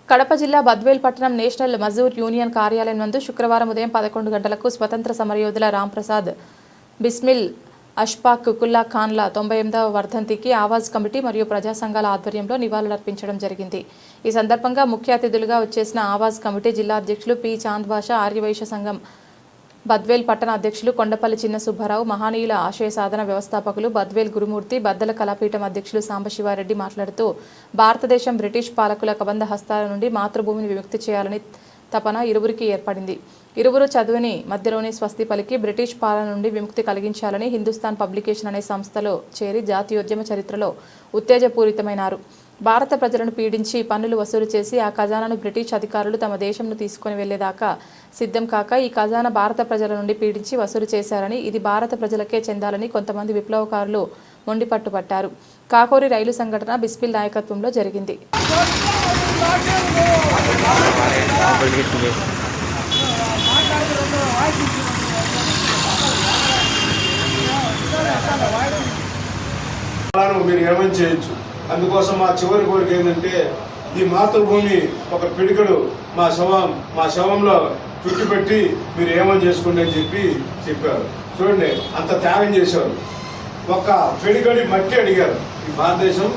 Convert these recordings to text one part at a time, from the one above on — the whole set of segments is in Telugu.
కడప జిల్లా బద్వేల్ పట్టణం నేషనల్ మజూర్ యూనియన్ కార్యాలయం నందు శుక్రవారం ఉదయం 11 గంటలకు స్వతంత్ర సమరయోధుల రాంప్రసాద్ బిస్మిల్ అష్ఫాక్ కుల్లా ఖాన్ల 98వ వర్ధంతికి ఆవాజ్ కమిటీ మరియు ప్రజా సంఘాల ఆధ్వర్యంలో నివాళులర్పించడం జరిగింది. ఈ సందర్భంగా ముఖ్య అతిథులుగా వచ్చేసిన ఆవాజ్ కమిటీ జిల్లా అధ్యక్షులు పి చాంద్ బాషా, ఆర్యవైశ్య సంఘం బద్వేల్ పట్టణ అధ్యక్షులు కొండపల్లి చిన్న సుబ్బారావు, మహానీయుల ఆశయ సాధన వ్యవస్థాపకులు బద్వేల్ గురుమూర్తి, బద్దల కళాపీఠం అధ్యక్షులు సాంబశివారెడ్డి మాట్లాడుతూ భారతదేశం బ్రిటిష్ పాలకుల కబంధ హస్తాల నుండి మాతృభూమిని విముక్తి చేయాలని తపన ఇరువురికి ఏర్పడింది. ఇరువురు చదువుని మధ్యలోనే స్వస్తి పలికి బ్రిటిష్ పాలన నుండి విముక్తి కలిగించాలని హిందుస్థాన్ పబ్లికేషన్ అనే సంస్థలో చేరి జాతీయోద్యమ చరిత్రలో ఉత్తేజపూరితమైనారు. భారత ప్రజలను పీడించి పన్నులు వసూలు చేసి ఆ ఖజానాను బ్రిటిష్ అధికారులు తమ దేశంను తీసుకుని వెళ్లేదాకా సిద్ధం కాక ఈ ఖజానా భారత ప్రజల నుండి పీడించి వసూలు చేశారని, ఇది భారత ప్రజలకే చెందాలని కొంతమంది విప్లవకారులు మొండిపట్టుపట్టారు. కాకోరి రైలు సంఘటన బిస్మిల్ నాయకత్వంలో జరిగింది. మీరు ఏమని చేయొచ్చు. అందుకోసం మా చివరి కోరిక ఏంటంటే, ఈ మాతృభూమి ఒక పిడికడు మా శవంలో చుట్టుపెట్టి మీరు ఏమని చేసుకోండి అని చెప్పారు. చూడండి, అంత త్యాగం చేశారు. ఒక పిడికడి మట్టి అడిగారు. ఈ భారతదేశం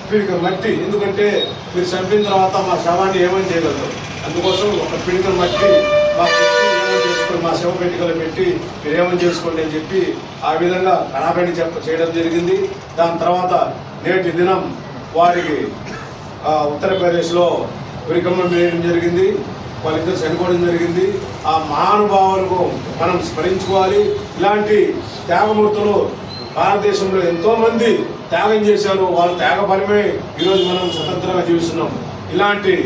పిడికడి మట్టి, ఎందుకంటే మీరు చంపిన తర్వాత మా శవాన్ని ఏమని చేయగలరు. అందుకోసం ఒక పిడికడి మట్టి మా ఏమని చేసుకొని మా శవ పెట్టుకలు పెట్టి మీరు ఏమని చేసుకోండి అని చెప్పి ఆ విధంగా కళాపేట చేయడం జరిగింది. దాని తర్వాత నేటి దినం వారికి ఉత్తరప్రదేశ్లో ఉరికమ్మం వేయడం జరిగింది. వాళ్ళిద్దరు చనిపోవడం జరిగింది. ఆ మహానుభావులకు మనం స్మరించుకోవాలి. ఇలాంటి త్యాగమూర్తులు భారతదేశంలో ఎంతోమంది త్యాగం చేశారు. వాళ్ళ త్యాగ ఫలమే ఈరోజు మనం స్వతంత్రంగా జీవిస్తున్నాం. ఇలాంటి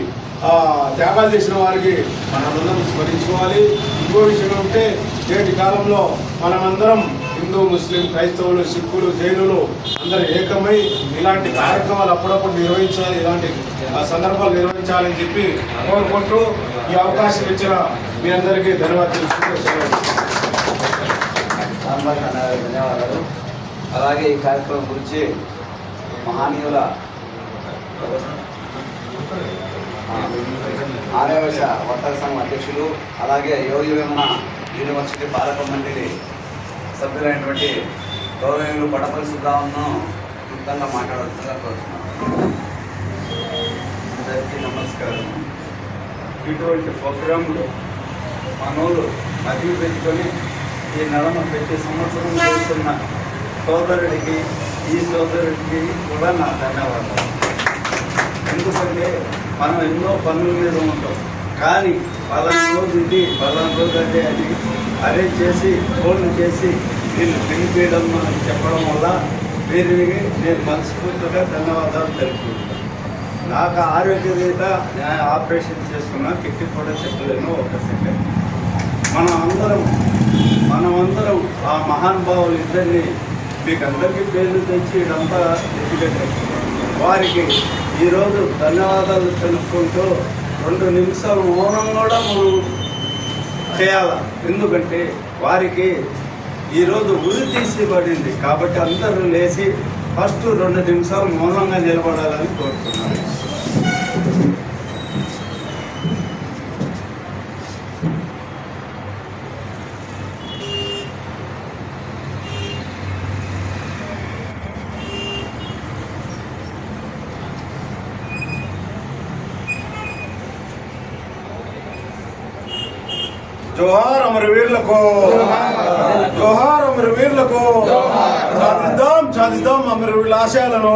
త్యాగాలు చేసిన వారికి మనమందరం స్మరించుకోవాలి. ఇంకో విషయం ఉంటే, నేటి కాలంలో మనమందరం హిందూ, ముస్లిం, క్రైస్తవులు, సిక్కులు, జైనులు అందరూ ఏకమై ఇలాంటి కార్యక్రమాలు అప్పుడప్పుడు నిర్వహించాలి, ఇలాంటి సందర్భాలు నిర్వహించాలని చెప్పి కోరుకుంటూ ఈ అవకాశం ఇచ్చిన మీ అందరికీ ధన్యవాదాలు. ధన్యవాదాలు. అలాగే ఈ కార్యక్రమం గురించి మహానీయుల ఆర్యవైశ్య వర్తక సంఘం అధ్యక్షులు, అలాగే యోగి వేమన యూనివర్సిటీ పాలక మండలి సభ్యులైనటువంటి గౌరవనీయులు కొండపల్లి సుబ్బారావును క్లుప్తంగా మాట్లాడాల్సిందిగా కోరుతున్నాను. అందరికీ నమస్కారం. ఇటువంటి ప్రోగ్రాంలు మనోళ్ళు మదివి పెట్టుకొని ఈ నడమ ప్రతి సంవత్సరం చేస్తున్న సోదరుడికి, ఈ సోదరుడికి కూడా నా ధన్యవాదాలు. ఎందుకంటే మనం ఎన్నో పనుల మీద ఉంటాం, కానీ పలానా రోజు ఇది పలానా రోజు అంటే అది అరేంజ్ చేసి ఫోన్లు చేసి వీళ్ళు పిలిపేయడం అని చెప్పడం వల్ల వీరికి నేను మనస్ఫూర్తిగా ధన్యవాదాలు తెలుపుకుంటాను. నాకు ఆరోగ్యరీత ఆపరేషన్ చేసుకున్నా కిట్టి కూడా చెప్పలేను. ఒక సెకండ్ మనమందరం ఆ మహానుభావులు ఇద్దరిని మీకు అందరికీ పేర్లు తెచ్చి ఇదంతా ఎత్తిపెట్టారు. వారికి ఈరోజు ధన్యవాదాలు తెలుపుకుంటూ 2 నిమిషాలు మౌనం కూడా మనం చేయాలి. ఎందుకంటే వారికి ఈరోజు ఉరి తీసిబడింది కాబట్టి అందరూ లేచి ఫస్ట్ 2 నిమిషాలు మౌనంగా నిలబడాలని కోరుతున్నాను. జోహార్ అమరవీరులకు, జోహార్ అమరవీరులకు. సాధిద్దాం అమరవీరుల ఆశయాలను.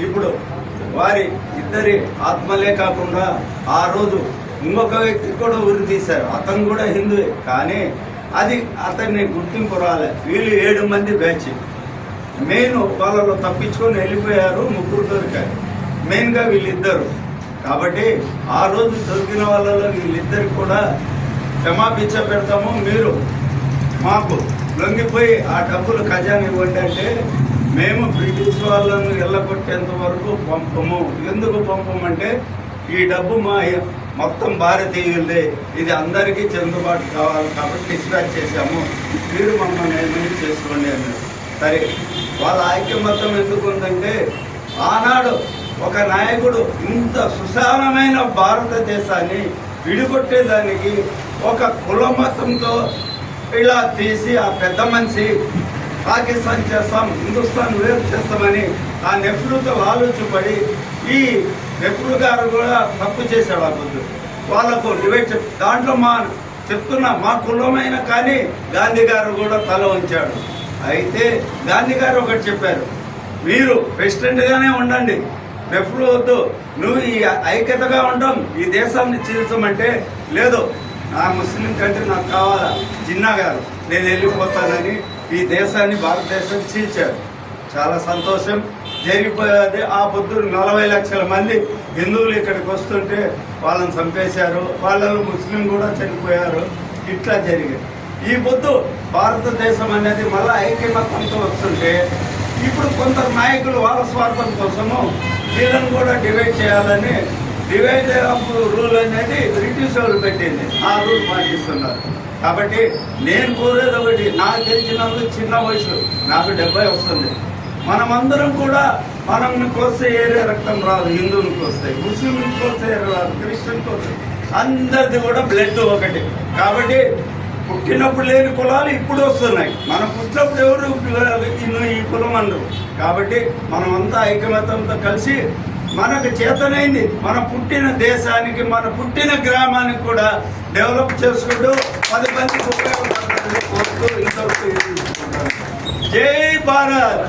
ఇప్పుడు వారి ఇద్దరి ఆత్మలే కాకుండా ఆ రోజు ఇంకొక వ్యక్తి కూడా ఉరి తీశారు. అతను కూడా హిందువే, కానీ అది అతన్ని గుర్తింపు రాలే. వీళ్ళు 7 మంది బ్యాచ్. మెయిన్ వాళ్ళలో తప్పించుకొని వెళ్ళిపోయారు, 3 దొరికారు. మెయిన్గా వీళ్ళిద్దరు. కాబట్టి ఆ రోజు దొరికిన వాళ్ళలో వీళ్ళిద్దరికి కూడా క్షమాభిక్ష పెడతాము, మీరు మాకు లొంగిపోయి ఆ డబ్బులు ఖజానా ఇవ్వండి అంటే మేము బ్రిటిష్ వాళ్ళను ఎల్లగొట్టేంత వరకు పంపము. ఎందుకు పంపమంటే ఈ డబ్బు మొత్తం భారతీయులే, ఇది అందరికీ చెందుబాటు కావాలి కాబట్టి డిస్పాచ్ చేశాము, మీరు మమ్మల్ని నిర్ణయం చేసుకోండి అన్నారు. సరే, వాళ్ళ ఐక్యమత్యం ఎందుకు ఉందంటే ఆనాడు ఒక నాయకుడు ఇంత సుశాలమైన భారతదేశాన్ని విడిగొట్టేదానికి ఒక కుల మతంతో ఇలా తీసి ఆ పెద్ద మనిషి పాకిస్తాన్ చేస్తాం, హిందుస్థాన్ వేరు చేస్తామని ఆ నెహ్రూతో ఆలోచపడి ఈ నెహ్రూ గారు కూడా తప్పు చేశాడు. ఆ బుద్ధు వాళ్ళకు డివైడ్ దాంట్లో చెప్తున్నా మా కులమైన కానీ గాంధీ గారు కూడా తల ఉంచాడు. అయితే గాంధీ గారు ఒకటి చెప్పారు, మీరు ప్రెసిడెంట్గానే ఉండండి, నెహ్రూ వద్దు, నువ్వు ఈ ఐక్యతగా ఉండడం ఈ దేశాన్ని చీల్చమంటే లేదు, నా ముస్లిం కంట్రీ నాకు కావాలా, జిన్నా గారు నేను వెళ్ళిపోతానని ఈ దేశాన్ని భారతదేశం చీల్చారు. చాలా సంతోషం జరిగిపోయేది. ఆ పొద్దు 40 లక్షల మంది హిందువులు ఇక్కడికి వస్తుంటే వాళ్ళని చంపేశారు, వాళ్ళలో ముస్లిం కూడా చనిపోయారు. ఇట్లా జరిగింది. ఈ పొద్దు భారతదేశం అనేది మళ్ళీ ఐక్యమత్యంతో వస్తుంటే ఇప్పుడు కొందరు నాయకులు వాళ్ళ స్వార్థం కోసము వీళ్ళని కూడా డివైడ్ చేయాలని డివైడ్ ఆఫ్ రూల్ అనేది బ్రిటిష్ వాళ్ళు పెట్టింది, ఆ రూల్ పాటిస్తున్నారు. కాబట్టి నేను కోరేది ఒకటి, నాకు తెలిసినందుకు చిన్న వయసు, నాకు 70 వస్తుంది, మనమందరం కూడా మనం కోస్తే ఏరే రక్తం రాదు, హిందువులకు వస్తాయి, ముస్లింలకు కోస్తే ఏరే రాదు, క్రిస్టియన్కి వస్తాయి, అందరిది కూడా బ్లడ్ ఒకటి. కాబట్టి పుట్టినప్పుడు లేని కులాలు ఇప్పుడు వస్తున్నాయి, మనం పుట్టినప్పుడు ఎవరు ఈ కులం అనరు. కాబట్టి మనమంతా ఐకమత్యంతో కలిసి మనకు చేతనైంది మన పుట్టిన దేశానికి మన పుట్టిన గ్రామానికి కూడా డెవలప్ చేసుకుంటూ 10 మందికి ఉపయోగపడుతుంది. జై భారత్.